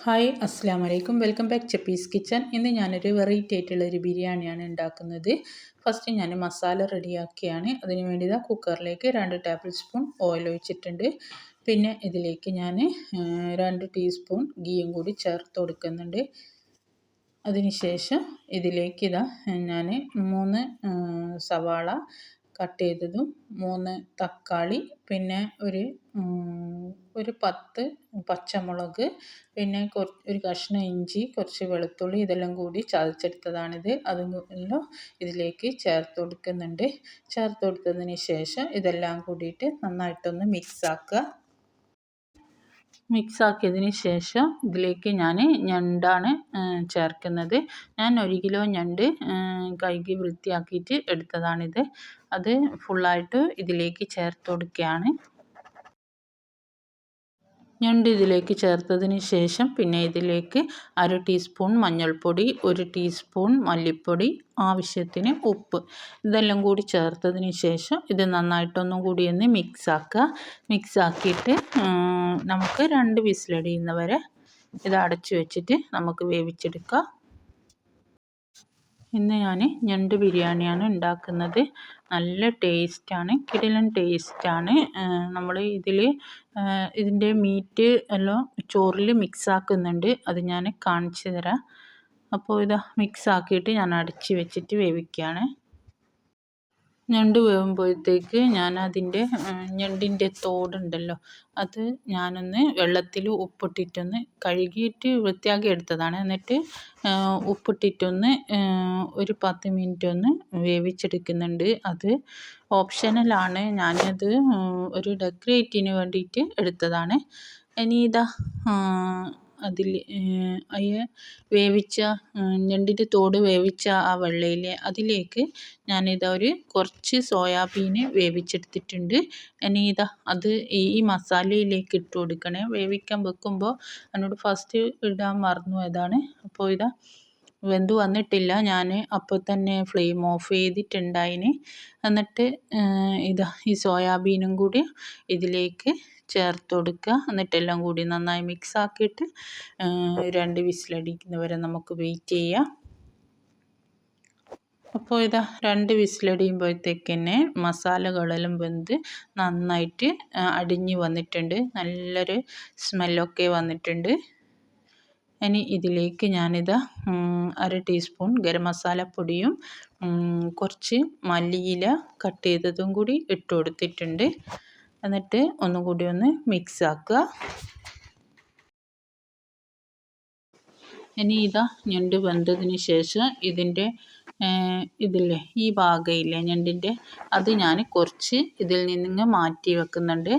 Hi അസ്സാം വലൈക്കും welcome back ചപ്പീസ് kitchen. ഇന്ന് ഞാനൊരു വെറൈറ്റി ആയിട്ടുള്ളൊരു ബിരിയാണിയാണ് ഉണ്ടാക്കുന്നത്. ഫസ്റ്റ് ഞാൻ മസാല റെഡിയാക്കിയാണ്. അതിന് വേണ്ടി കുക്കറിലേക്ക് 2 ടേബിൾ സ്പൂൺ ഓയിൽ ഒഴിച്ചിട്ടുണ്ട്. പിന്നെ ഇതിലേക്ക് ഞാൻ 2 ടീസ്പൂൺ ഗീയും കൂടി ചേർത്ത് കൊടുക്കുന്നുണ്ട്. അതിനുശേഷം ഇതിലേക്ക് ഞാൻ 3 സവാള കട്ട് ചെയ്തതും 3 തക്കാളി, പിന്നെ ഒരു 10 പച്ചമുളക്, പിന്നെ ഒരു കഷ്ണം ഇഞ്ചി, കുറച്ച് വെളുത്തുള്ളി, ഇതെല്ലാം കൂടി ചതച്ചെടുത്തതാണിത്. എല്ലാം ഇതിലേക്ക് ചേർത്ത് കൊടുക്കുന്നുണ്ട്. ചേർത്ത് കൊടുത്തതിന് ശേഷം ഇതെല്ലാം കൂടിയിട്ട് നന്നായിട്ടൊന്ന് മിക്സ് ആക്കിയതിന് ശേഷം ഇതിലേക്ക് ഞാൻ ഞണ്ടാണ് ചേർക്കുന്നത്. ഞാൻ 1 കിലോ ഞണ്ട് കഴുകി വൃത്തിയാക്കിയിട്ട് എടുത്തതാണിത്. അത് ഫുള്ളായിട്ട് ഇതിലേക്ക് ചേർത്ത് കൊടുക്കുകയാണ്. ഞണ്ട് ഇതിലേക്ക് ചേർത്തതിന് ശേഷം പിന്നെ ഇതിലേക്ക് 1/2 ടീസ്പൂൺ മഞ്ഞൾപ്പൊടി, 1 ടീസ്പൂൺ മല്ലിപ്പൊടി, ആവശ്യത്തിന് ഉപ്പ്, ഇതെല്ലാം കൂടി ചേർത്തതിന് ശേഷം ഇത് നന്നായിട്ടൊന്നും കൂടി ഒന്ന് മിക്സ് ആക്കിയിട്ട് നമുക്ക് 2 വിസിലടിയുന്നവരെ ഇത് അടച്ചു വെച്ചിട്ട് നമുക്ക് വേവിച്ചെടുക്കാം. ഇന്ന് ഞാൻ ഞണ്ട് ബിരിയാണിയാണ് ഉണ്ടാക്കുന്നത്. നല്ല ടേസ്റ്റാണ്, കിടിലൻ ടേസ്റ്റാണ്. നമ്മൾ ഇതിൻ്റെ മീറ്റ് എല്ലാം ചോറിൽ മിക്സ് ആക്കുന്നുണ്ട്. അത് ഞാൻ കാണിച്ചു തരാം. അപ്പോൾ മിക്സ് ആക്കിയിട്ട് ഞാൻ അടച്ച് വെച്ചിട്ട് വേവിക്കുകയാണ്. ഞണ്ട് വേകുമ്പോഴത്തേക്ക് ഞാൻ ഞണ്ടിൻ്റെ തോടുണ്ടല്ലോ, അത് ഞാനൊന്ന് വെള്ളത്തിൽ ഉപ്പിട്ടിട്ടൊന്ന് കഴുകിയിട്ട് വൃത്തിയാക്കി എടുത്തതാണ്. എന്നിട്ട് ഉപ്പിട്ടിട്ടൊന്ന് ഒരു 10 മിനിറ്റ് ഒന്ന് വേവിച്ചെടുക്കുന്നുണ്ട്. അത് ഓപ്ഷണലാണ്. ഞാനത് ഒരു ഡെക്കറേറ്റിന് വേണ്ടിയിട്ട് എടുത്തതാണ്. ഇനി അതിൽ വേവിച്ച ഞണ്ടിൻ്റെ തോട് വേവിച്ച ആ വെള്ളയിലെ അതിലേക്ക് ഞാനിതൊരു കുറച്ച് സോയാബീൻ വേവിച്ചെടുത്തിട്ടുണ്ട്. ഇനി അത് ഈ മസാലയിലേക്ക് ഇട്ട് കൊടുക്കണേ. വേവിക്കാൻ വെക്കുമ്പോൾ എന്നോട് ഫസ്റ്റ് ഇടാൻ മറന്നു പോയതാണ്. അപ്പോൾ വെന്ത് വന്നിട്ടില്ല. ഞാൻ അപ്പോൾ തന്നെ ഫ്ലെയിം ഓഫ് ചെയ്തിട്ടുണ്ടായിന്. എന്നിട്ട് ഈ സോയാബീനും കൂടി ഇതിലേക്ക് ചേർത്ത് കൊടുക്കുക. എന്നിട്ടെല്ലാം കൂടി നന്നായി മിക്സ് ആക്കിയിട്ട് 2 വിസിലടിക്കുന്നവരെ നമുക്ക് വെയിറ്റ് ചെയ്യാം. അപ്പോൾ 2 വിസിലടിയുമ്പോഴത്തേക്ക് തന്നെ മസാലകളെല്ലാം വെന്ത് നന്നായിട്ട് അടിഞ്ഞ് വന്നിട്ടുണ്ട്. നല്ലൊരു സ്മെല്ലൊക്കെ വന്നിട്ടുണ്ട്. ഇനി ഇതിലേക്ക് ഞാനിത് 1/2 ടീസ്പൂൺ ഗരം മസാലപ്പൊടിയും കുറച്ച് മല്ലിയില കട്ട് ചെയ്തതും കൂടി ഇട്ട് കൊടുത്തിട്ടുണ്ട്. എന്നിട്ട് ഒന്നും കൂടി ഒന്ന് മിക്സ് ആക്കുക. ഇനി ഞണ്ട് വെന്തതിന് ശേഷം ഇതില്ലേ ഈ ഭാഗമില്ലേ ഞണ്ടിൻ്റെ, അത് ഞാൻ കുറച്ച് ഇതിൽ നിന്ന് മാറ്റി വെക്കുന്നുണ്ട്.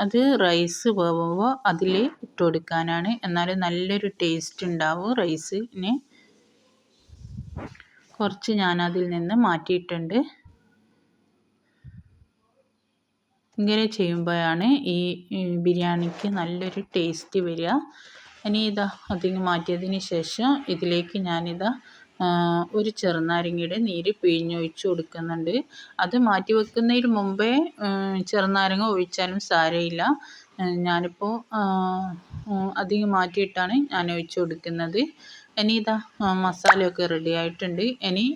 അത് റൈസ് വേവുമ്പോൾ അതിൽ ഇട്ട് കൊടുക്കാനാണ്. എന്നാലും നല്ലൊരു ടേസ്റ്റ് ഉണ്ടാവും റൈസിന്. കുറച്ച് ഞാൻ അതിൽ നിന്ന് മാറ്റിയിട്ടുണ്ട്. ഇങ്ങനെ ചെയ്യുമ്പോഴാണ് ഈ ബിരിയാണിക്ക് നല്ലൊരു ടേസ്റ്റ് വരിക. ഇനി അതിന് മാറ്റിയതിന് ശേഷം ഇതിലേക്ക് ഒരു ചെറുനാരങ്ങയുടെ നീര് പിഴിഞ്ഞൊഴിച്ച് കൊടുക്കുന്നുണ്ട്. അത് മാറ്റി വെക്കുന്നതിന് മുമ്പേ ചെറുനാരങ്ങ ഒഴിച്ചാലും സാരമില്ല. ഞാനിപ്പോൾ അധികം മാറ്റിയിട്ടാണ് ഞാൻ ഒഴിച്ച് കൊടുക്കുന്നത്. ഇനി മസാലയൊക്കെ റെഡി ആയിട്ടുണ്ട്. ഇനി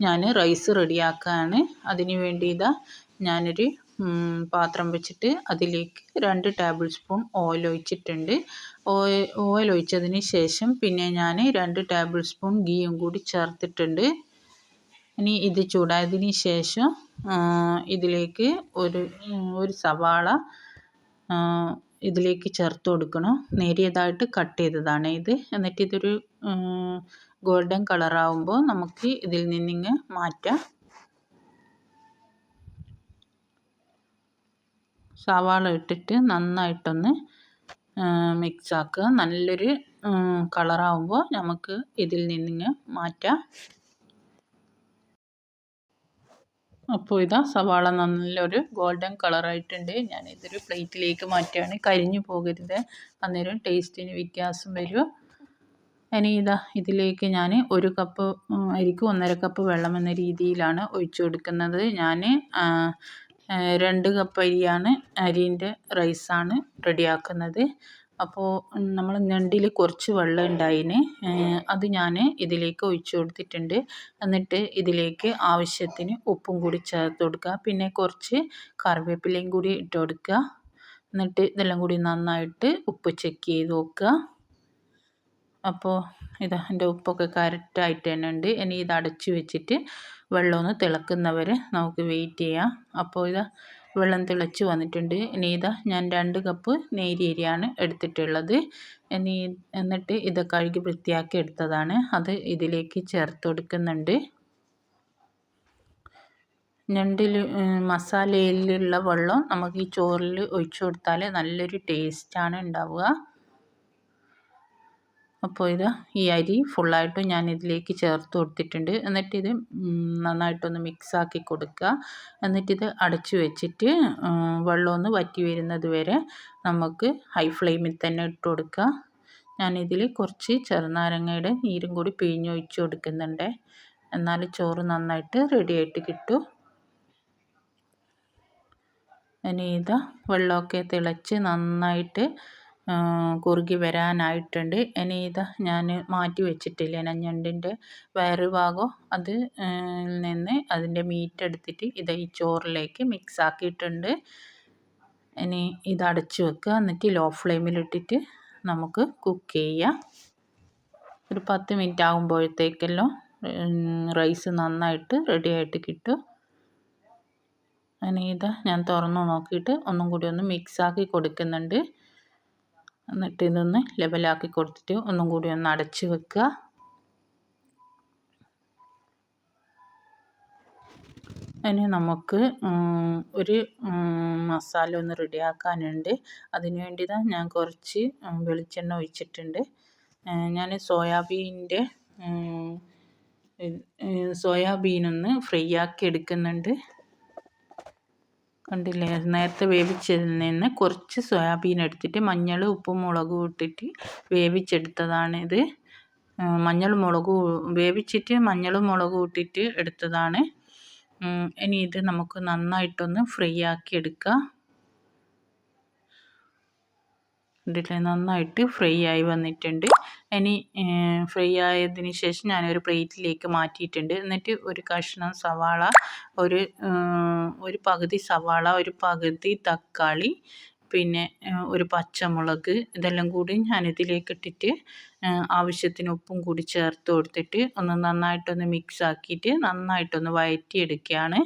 ഞാൻ റൈസ് റെഡിയാക്കുകയാണ്. അതിന് വേണ്ടി ഞാനൊരു പാത്രം വെച്ചിട്ട് അതിലേക്ക് 2 ടേബിൾ സ്പൂൺ ഓയിൽ ഒഴിച്ചിട്ടുണ്ട്. ഓയിൽ ഒഴിച്ചതിന് ശേഷം പിന്നെ ഞാൻ 2 ടേബിൾ സ്പൂൺ ഗീയും കൂടി ചേർത്തിട്ടുണ്ട്. ഇനി ഇത് ചൂടായതിന് ശേഷം ഇതിലേക്ക് ഒരു സവാള ഇതിലേക്ക് ചേർത്ത് കൊടുക്കണം. നേരിയതായിട്ട് കട്ട് ചെയ്തതാണ് ഇത്. എന്നിട്ട് ഇതൊരു ഗോൾഡൻ കളറാവുമ്പോൾ നമുക്ക് ഇതിൽ നിന്നിങ്ങ് മാറ്റാം. സവാള ഇട്ടിട്ട് നന്നായിട്ടൊന്ന് മിക്സ് ആക്കുക. നല്ലൊരു കളറാവുമ്പോൾ നമുക്ക് ഇതിൽ നിന്നിങ്ങ് മാറ്റാം. അപ്പോൾ സവാള നല്ലൊരു ഗോൾഡൻ കളറായിട്ടുണ്ട്. ഞാൻ ഇതൊരു പ്ലേറ്റിലേക്ക് മാറ്റുകയാണ്. കരിഞ്ഞു പോകരുത്, അന്നേരം ടേസ്റ്റിന് വ്യത്യാസം വരും. ഇനി ഇതിലേക്ക് ഞാൻ 1 കപ്പ് അരിക്ക് 1.5 കപ്പ് വെള്ളം എന്ന രീതിയിലാണ് ഒഴിച്ചു കൊടുക്കുന്നത്. ഞാൻ 2 കപ്പ് അരിൻ്റെ റൈസാണ് റെഡിയാക്കുന്നത്. അപ്പോൾ നമ്മൾ ഞണ്ടിൽ കുറച്ച് വെള്ളം ഉണ്ടായിന്, അത് ഞാൻ ഇതിലേക്ക് ഒഴിച്ചു കൊടുത്തിട്ടുണ്ട്. എന്നിട്ട് ഇതിലേക്ക് ആവശ്യത്തിന് ഉപ്പും കൂടി ചേർത്ത് കൊടുക്കുക. പിന്നെ കുറച്ച് കറിവേപ്പിലയും കൂടി ഇട്ട് കൊടുക്കുക. എന്നിട്ട് ഇതെല്ലാം കൂടി നന്നായിട്ട് ഉപ്പ് ചെക്ക് ചെയ്ത് നോക്കുക. അപ്പോൾ ഇതാ എൻ്റെ ഉപ്പൊക്കെ കറക്റ്റായിട്ട് തന്നെ ഉണ്ട്. ഇനി ഇത് അടച്ച് വെച്ചിട്ട് വെള്ളം ഒന്ന് തിളക്കുന്നവരെ നമുക്ക് വെയിറ്റ് ചെയ്യാം. അപ്പോൾ ഇതാ വെള്ളം തിളച്ച് വന്നിട്ടുണ്ട്. ഇനി ഇതാ ഞാൻ 2 കപ്പ് നേരിയരിയാണ് എടുത്തിട്ടുള്ളത്. എന്നിട്ട് ഇത് കഴുകി വൃത്തിയാക്കി എടുത്തതാണ്. അത് ഇതിലേക്ക് ചേർത്ത് കൊടുക്കുന്നുണ്ട്. ഞണ്ടിൽ മസാലയിലുള്ള വെള്ളം നമുക്ക് ഈ ചോറിൽ ഒഴിച്ചു കൊടുത്താൽ നല്ലൊരു ടേസ്റ്റാണ് ഉണ്ടാവുക. അപ്പോൾ ഇതാ ഈ അരി ഫുള്ളായിട്ടും ഞാൻ ഇതിലേക്ക് ചേർത്ത് കൊടുത്തിട്ടുണ്ട്. എന്നിട്ടിത് നന്നായിട്ടൊന്ന് മിക്സാക്കി കൊടുക്കുക. എന്നിട്ടിത് അടച്ചു വെച്ചിട്ട് വെള്ളമൊന്ന് വറ്റി വരുന്നത് വരെ നമുക്ക് ഹൈ ഫ്ലെയിമിൽ തന്നെ ഇട്ട് കൊടുക്കുക. ഞാനിതിൽ കുറച്ച് ചെറുനാരങ്ങയുടെ നീരും കൂടി പിഴിഞ്ഞൊഴിച്ച് കൊടുക്കുന്നുണ്ട്. എന്നാൽ ചോറ് നന്നായിട്ട് റെഡിയായിട്ട് കിട്ടും. ഇനി ഇതാ വെള്ളമൊക്കെ തിളച്ച് നന്നായിട്ട് കുറുകി വരാനായിട്ടുണ്ട്. ഇനി ഇതാ ഞാൻ മാറ്റി വെച്ചിട്ടില്ലേ ഞണ്ടിൻ്റെ വയറ് ഭാഗം, അത് നിന്ന് അതിൻ്റെ മീറ്റ് എടുത്തിട്ട് ഇത് ഈ ചോറിലേക്ക് മിക്സ് ആക്കിയിട്ടുണ്ട്. ഇനി ഇത് അടച്ച് വെക്കുക. എന്നിട്ട് ലോ ഫ്ലെയിമിലിട്ടിട്ട് നമുക്ക് കുക്ക് ചെയ്യാം. ഒരു 10 മിനിറ്റ് ആകുമ്പോഴത്തേക്കെല്ലാം റൈസ് നന്നായിട്ട് റെഡിയായിട്ട് കിട്ടും. ഇനി ഇതാ ഞാൻ തുറന്നു നോക്കിയിട്ട് ഒന്നും കൂടി ഒന്ന് മിക്സാക്കി കൊടുക്കുന്നുണ്ട്. എന്നിട്ട് ഇതൊന്ന് ലെവലാക്കി കൊടുത്തിട്ട് ഒന്നും കൂടി ഒന്ന് അടച്ച് വെക്കുക. ഇനി നമുക്ക് ഒരു മസാല ഒന്ന് റെഡിയാക്കാനുണ്ട്. അതിന് വേണ്ടി ഞാൻ കുറച്ച് വെളിച്ചെണ്ണ ഒഴിച്ചിട്ടുണ്ട്. ഞാൻ സോയാബീനൊന്ന് ഫ്രൈ ആക്കി എടുക്കുന്നുണ്ട്. കണ്ടില്ലേ, നേരത്തെ വേവിച്ചതിൽ നിന്ന് കുറച്ച് സോയാബീൻ എടുത്തിട്ട് മഞ്ഞൾ ഉപ്പും മുളകും ഇട്ടിട്ട് വേവിച്ചെടുത്തതാണിത്. വേവിച്ചിട്ട് മഞ്ഞളും മുളകും ഇട്ടിട്ട് എടുത്തതാണ്. ഇനി ഇത് നമുക്ക് നന്നായിട്ടൊന്ന് ഫ്രൈ ആക്കി എടുക്കാം. കണ്ടില്ലേ, നന്നായിട്ട് ഫ്രൈ ആയി വന്നിട്ടുണ്ട്. ഇനി ഫ്രൈ ആയതിന് ശേഷം ഞാനൊരു പ്ലേറ്റിലേക്ക് മാറ്റിയിട്ടുണ്ട്. എന്നിട്ട് ഒരു കഷ്ണം സവാള, ഒരു പകുതി സവാള, ഒരു പകുതി തക്കാളി, പിന്നെ ഒരു പച്ചമുളക്, ഇതെല്ലാം കൂടി ഞാനിതിലേക്ക് ഇട്ടിട്ട് ആവശ്യത്തിന് ഉപ്പും കൂടി ചേർത്ത് കൊടുത്തിട്ട് ഒന്ന് നന്നായിട്ടൊന്ന് മിക്സ് ആക്കിയിട്ട് നന്നായിട്ടൊന്ന് വഴറ്റിയെടുക്കുകയാണ്.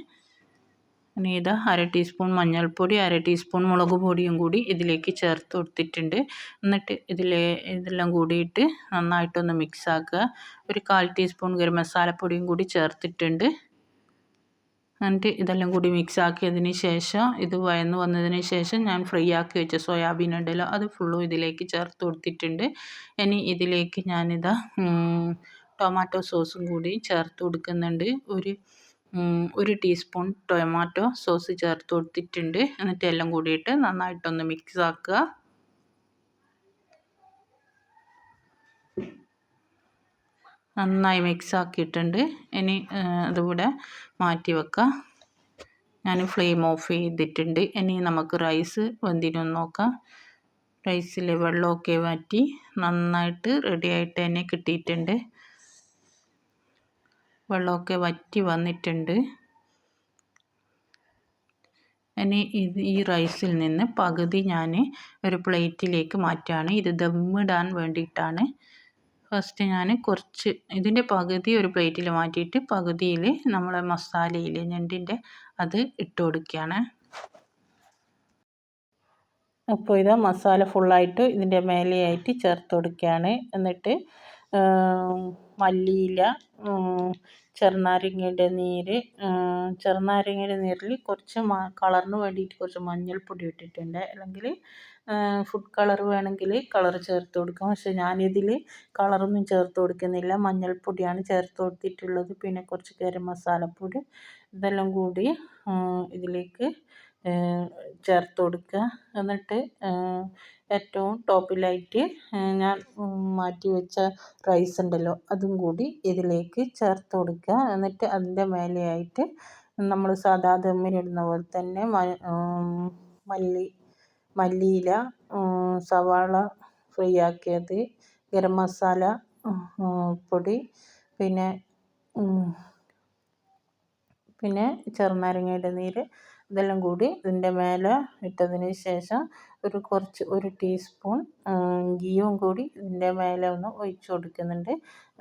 ഇനി ഇത് 1/2 ടീസ്പൂൺ മഞ്ഞൾപ്പൊടി, 1/2 ടീസ്പൂൺ മുളക് പൊടിയും കൂടി ഇതിലേക്ക് ചേർത്ത് കൊടുത്തിട്ടുണ്ട്. എന്നിട്ട് ഇതെല്ലാം കൂടിയിട്ട് നന്നായിട്ടൊന്ന് മിക്സ് ആക്കുക. ഒരു 1/4 ടീസ്പൂൺ ഗരം മസാലപ്പൊടിയും കൂടി ചേർത്തിട്ടുണ്ട്. എന്നിട്ട് ഇതെല്ലാം കൂടി മിക്സ് ആക്കിയതിന് ശേഷം ഇത് വഴന്ന് വന്നതിന് ശേഷം ഞാൻ ഫ്രൈ ആക്കി വെച്ച സോയാബീൻ ഉണ്ടല്ലോ, അത് ഫുള്ളും ഇതിലേക്ക് ചേർത്ത് കൊടുത്തിട്ടുണ്ട്. ഇനി ഇതിലേക്ക് ഞാനിതാ ടൊമാറ്റോ സോസും കൂടി ചേർത്ത് കൊടുക്കുന്നുണ്ട്. ഒരു ടീസ്പൂൺ ടൊമാറ്റോ സോസ് ചേർത്ത് കൊടുത്തിട്ടുണ്ട്. എന്നിട്ട് എല്ലാം കൂടിയിട്ട് നന്നായിട്ടൊന്ന് മിക്സ് ആക്കുക. നന്നായി മിക്സ് ആക്കിയിട്ടുണ്ട്. ഇനി അതുകൂടെ മാറ്റി വെക്കാം. ഞാൻ ഫ്ലെയിം ഓഫ് ചെയ്തിട്ടുണ്ട്. ഇനി നമുക്ക് റൈസ് വെന്തിനൊന്ന് നോക്കാം. റൈസിലെ വെള്ളമൊക്കെ വറ്റി നന്നായിട്ട് റെഡിയായിട്ട് തന്നെ കിട്ടിയിട്ടുണ്ട്. വെള്ളമൊക്കെ വറ്റി വന്നിട്ടുണ്ട്. ഇനി ഈ റൈസിൽ നിന്ന് പകുതി ഞാൻ ഒരു പ്ലേറ്റിലേക്ക് മാറ്റുകയാണ്. ഇത് ദമ്മിടാൻ വേണ്ടിയിട്ടാണ്. ഫസ്റ്റ് ഞാൻ കുറച്ച് ഇതിൻ്റെ പകുതി ഒരു പ്ലേറ്റിൽ മാറ്റിയിട്ട് പകുതിയിൽ നമ്മളെ മസാലയിൽ ഞണ്ടിൻ്റെ അത് ഇട്ട് കൊടുക്കുകയാണ്. അപ്പോൾ ഇത് മസാല ഫുള്ളായിട്ട് ഇതിൻ്റെ മേലെയായിട്ട് ചേർത്ത് കൊടുക്കുകയാണ്. എന്നിട്ട് മല്ലിയില, ചെറുനാരങ്ങയുടെ നീരിൽ കുറച്ച് കളറിന് വേണ്ടിയിട്ട് കുറച്ച് മഞ്ഞൾപ്പൊടി ഇട്ടിട്ടുണ്ട്. അല്ലെങ്കിൽ ഫുഡ് കളർ വേണമെങ്കിൽ കളർ ചേർത്ത് കൊടുക്കാം. പക്ഷെ ഞാനിതിൽ കളറൊന്നും ചേർത്ത് കൊടുക്കുന്നില്ല, മഞ്ഞൾപ്പൊടിയാണ് ചേർത്ത് കൊടുത്തിട്ടുള്ളത്. പിന്നെ കുറച്ച് ഗരം മസാലപ്പൊടി, ഇതെല്ലാം കൂടി ഇതിലേക്ക് ചേർത്ത് കൊടുക്കുക. എന്നിട്ട് ഏറ്റവും ടോപ്പിലായിട്ട് ഞാൻ മാറ്റി വെച്ച റൈസ് ഉണ്ടല്ലോ, അതും കൂടി ഇതിലേക്ക് ചേർത്ത് കൊടുക്കുക. എന്നിട്ട് അതിൻ്റെ മേലെയായിട്ട് നമ്മൾ സാധാ ദമ്മിനിടുന്ന പോലെ തന്നെ മല്ലിയില, സവാള ഫ്രൈ ആക്കിയത്, ഗരം മസാല പൊടി, പിന്നെ ചെറുനാരങ്ങയുടെ നീര്, ഇതെല്ലാം കൂടി ഇതിൻ്റെ മേലെ ഇട്ടതിന് ശേഷം ഒരു ടീസ്പൂൺ ഗീയും കൂടി ഇതിൻ്റെ മേലെ ഒന്ന് ഒഴിച്ചു കൊടുക്കുന്നുണ്ട്.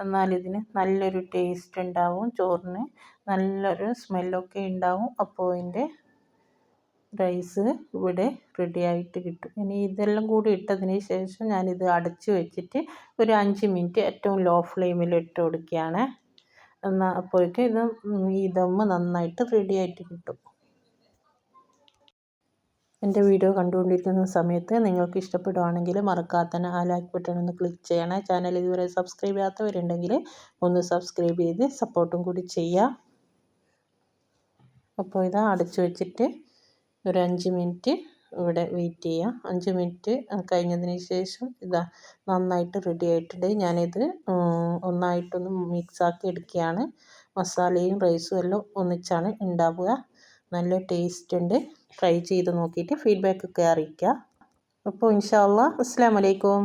എന്നാൽ ഇതിന് നല്ലൊരു ടേസ്റ്റ് ഉണ്ടാവും, ചോറിന് നല്ലൊരു സ്മെല്ലൊക്കെ ഉണ്ടാവും. അപ്പോൾ ഇതിൻ്റെ റൈസ് ഇവിടെ റെഡി ആയിട്ട് കിട്ടും. ഇനി ഇതെല്ലാം കൂടി ഇട്ടതിന് ശേഷം ഞാനിത് അടച്ച് വെച്ചിട്ട് ഒരു 5 മിനിറ്റ് ഏറ്റവും ലോ ഫ്ലെയിമിൽ ഇട്ട് കൊടുക്കുകയാണ്. അപ്പോഴേക്കും ഈ ദം നന്നായിട്ട് റെഡി ആയിട്ട് കിട്ടും. എൻ്റെ വീഡിയോ കണ്ടുകൊണ്ടിരിക്കുന്ന സമയത്ത് നിങ്ങൾക്ക് ഇഷ്ടപ്പെടുകയാണെങ്കിൽ മറക്കാതെ തന്നെ ആ ലൈക്ക് ബട്ടൺ ഒന്ന് ക്ലിക്ക് ചെയ്യണേ. ചാനൽ ഇതുവരെ സബ്സ്ക്രൈബ് ചെയ്യാത്തവരുണ്ടെങ്കിൽ ഒന്ന് സബ്സ്ക്രൈബ് ചെയ്ത് സപ്പോർട്ടും കൂടി ചെയ്യുക. അപ്പോൾ ഇതാ അടച്ചു വെച്ചിട്ട് ഒരു 5 മിനിറ്റ് ഇവിടെ വെയിറ്റ് ചെയ്യുക. 5 മിനിറ്റ് കഴിഞ്ഞതിന് ശേഷം ഇതാ നന്നായിട്ട് റെഡി ആയിട്ടുണ്ട്. ഞാനിത് ഒന്നായിട്ടൊന്ന് മിക്സാക്കി എടുക്കുകയാണ്. മസാലയും റൈസും എല്ലാം ഒന്നിച്ചാണ് ഉണ്ടാവുക. നല്ല ടേസ്റ്റ് ഉണ്ട്. ട്രൈ ചെയ്ത് നോക്കിയിട്ട് ഫീഡ്ബാക്കൊക്കെ അറിയിക്കുക. അപ്പോൾ ഇൻഷാ അല്ലാഹ് അസ്സലാമു അലൈക്കും.